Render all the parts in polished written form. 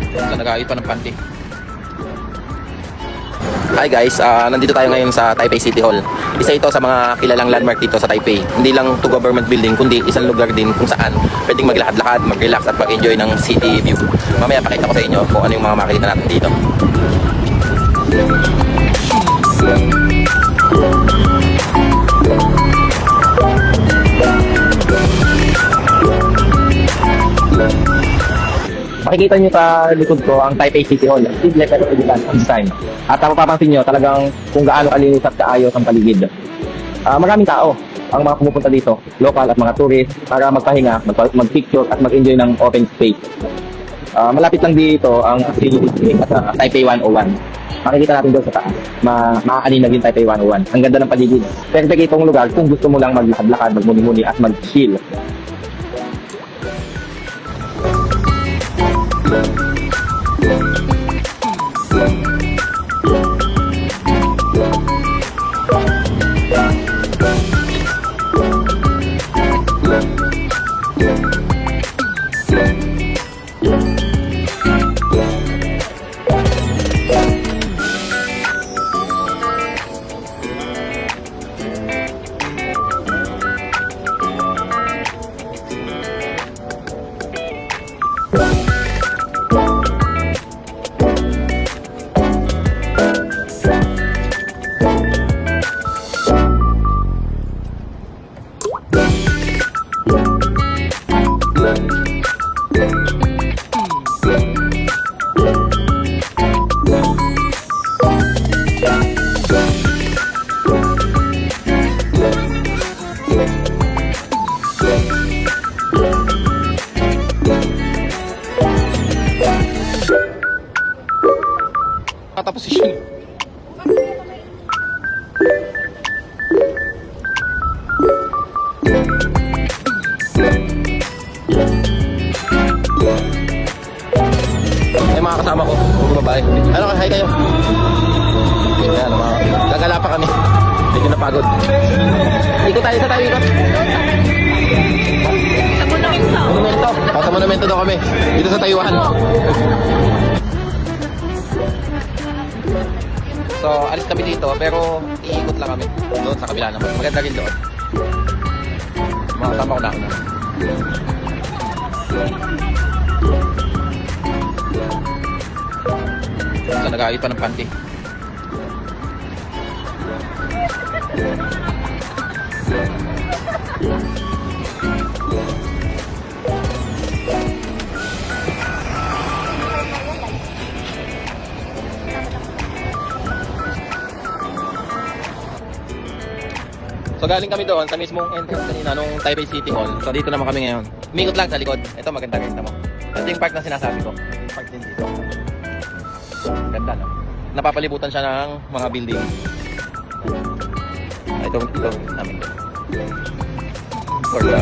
So, nag-aayos pa ng panty. Hi guys, nandito tayo ngayon sa Taipei City Hall. Isa ito sa mga kilalang landmark dito sa Taipei. Hindi lang to government building, kundi isang lugar din kung saan pwedeng maglakad-lakad, mag-relax at mag-enjoy ng city view. Mamaya pakita ko sa inyo kung ano yung mga makikita natin dito. Makikita nyo sa likod ko ang Taipei City Hall. Simple pero elegant ang design. At mapapansin nyo talagang kung gaano kalinis at kaayos ang paligid. Maraming tao ang mga pumupunta dito, local at mga tourist, para magpahinga, mag-picture at mag-enjoy ng open space. Malapit lang dito ang facility at Taipei 101. Makikita natin doon sa taas. Maaanin na din Taipei 101. Ang ganda ng paligid. Perfect itong lugar kung gusto mo lang maglakad-lakad, magmuni-muni at mag-chill. Tapos yun. May mga kasama ko, mga babae. Ano, hi kayo? Ayan, gagala pa kami. Hindi ko napagod. Ikot tayo, ikot. Monumento. Sa monumento daw kami. Dito sa Taiwan. So, alis kami dito, pero iikot lang kami. Doon sa kabila naman. Maganda rin doon. Mga kasama ko na ako na. So, nag-aayos pa ng panty. So galing kami doon sa mismong entrance kanina nung Taipei City Hall. So dito naman kami ngayon. Umikot lang sa likod. Ito maganda rin mo. Ito yung park na sinasabi ko. Park din dito. Ganda no. Napapalibutan siya ng mga building. Ito namin. For the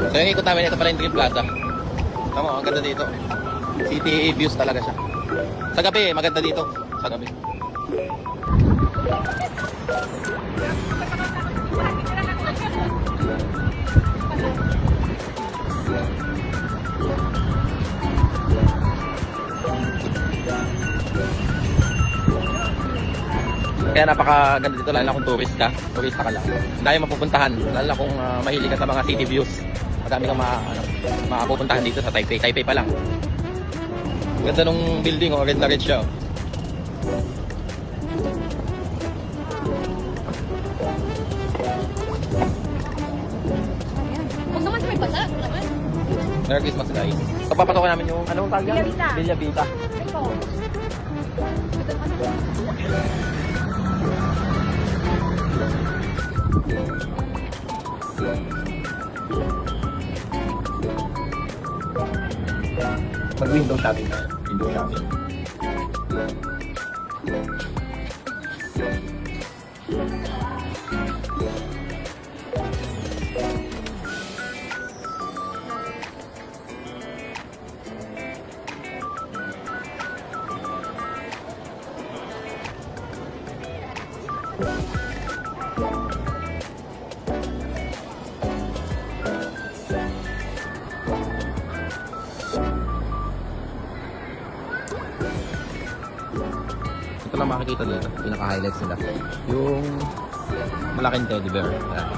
So yung ikot namin, ito pala yung Dream Plaza. Tama, ang ganda dito. City views talaga siya. Sa gabi, maganda dito. Sa gabi. Kaya napakaganda dito, lalo na kung turista ka lang. Dahil mapupuntahan, lalo na kung mahilig ka sa mga city views. Madami kang makapupuntahan dito sa Taipei. Taipei pa lang. Ganda nung building, red na red siya. Huwag naman sa may basa. Merry Christmas guys. So papatokan namin yung, anong tawag yan? Villa Vita. Ito. Mag-window shopping na. Window shopping. Ito lang makikita dito. Pinaka-highlights nila. Yung malaking teddy bear. Ayan.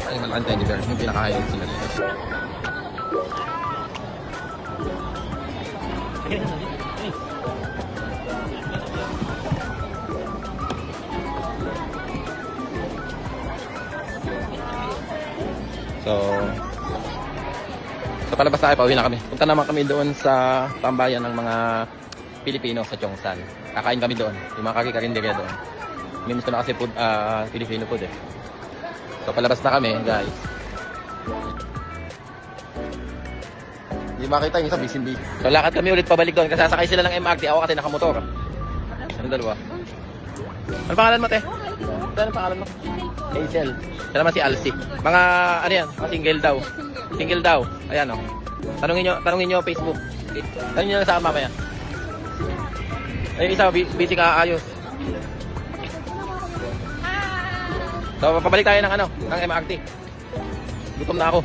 Ay, malaking teddy bear. Yung pinaka-highlights nila dito. So palabas tayo, pauwi na kami. Punta naman kami doon sa tambayan ng mga Pilipino sa Chongsan. Kakain kami doon. Yung mga kaki-karinderya doon. May gusto na kasi food, Filipino food eh. So palabas na kami, guys. Hindi makita yung isa, busy. So lakad kami ulit pabalik doon kasi sasakay sila ng MRT. Ako kasi nakamotor. Ano dalawa? Ano pangalan mo, te? Ano pangalan mo? Hazel. Siya naman si Alcy. Mga, ano yan? Mga single daw. Single daw. Ayan, o. Tanungin nyo Facebook. Tanungin nyo lang sa akin mamaya. Ayun, isa, busy ka ayos. So, pabalik tayo ng ano, ng MRT. Gutom na ako.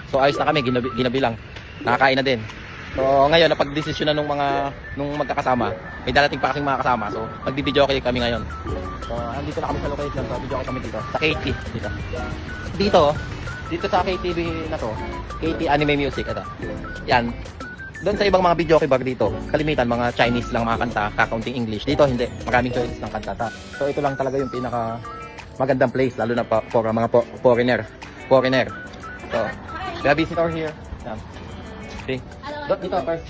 So, ayos na kami, ginabi lang. Nakakain na din. So, ngayon, napag-desisyon na nung magkakasama. May darating pa kasing mga kasama. So, magbi-videoke kami ngayon. So, andito na kami sa location. So, videoke kami dito. Sa KT. Dito sa KTV na to. KT Anime Music. Ito. Yan. Doon sa ibang mga videoke bar dito, kalimitan mga Chinese lang mga kanta, kakaunting English. Dito hindi. Maraming choices ng kanta. So, ito lang talaga yung pinaka magandang place. Lalo na for mga foreigner. So, we have visitor here. Yan. Okay. Dito, first.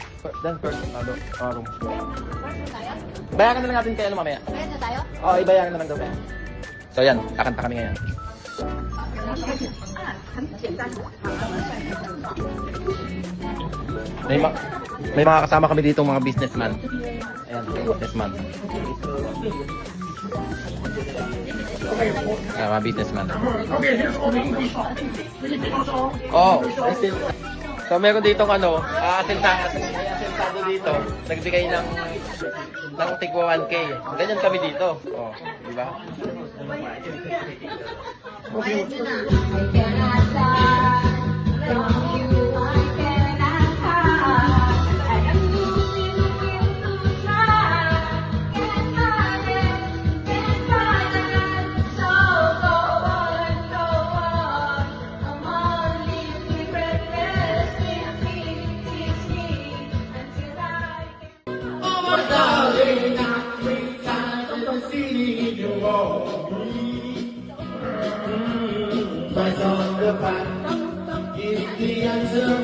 Room. Bayaran na lang natin kayo mamaya. Bayan na tayo? Oo, ibayaran na lang daw kayo. So yan, kakanta kami ngayon. May mga kasama kami dito, mga businessman. Ayan, businessman. Ayan, mga businessman. Oh, so meron dito asensado dito, nagbigay ng tigwa 1K. Ganyan kami dito. Oh, di ba? What's on the back? Is the answer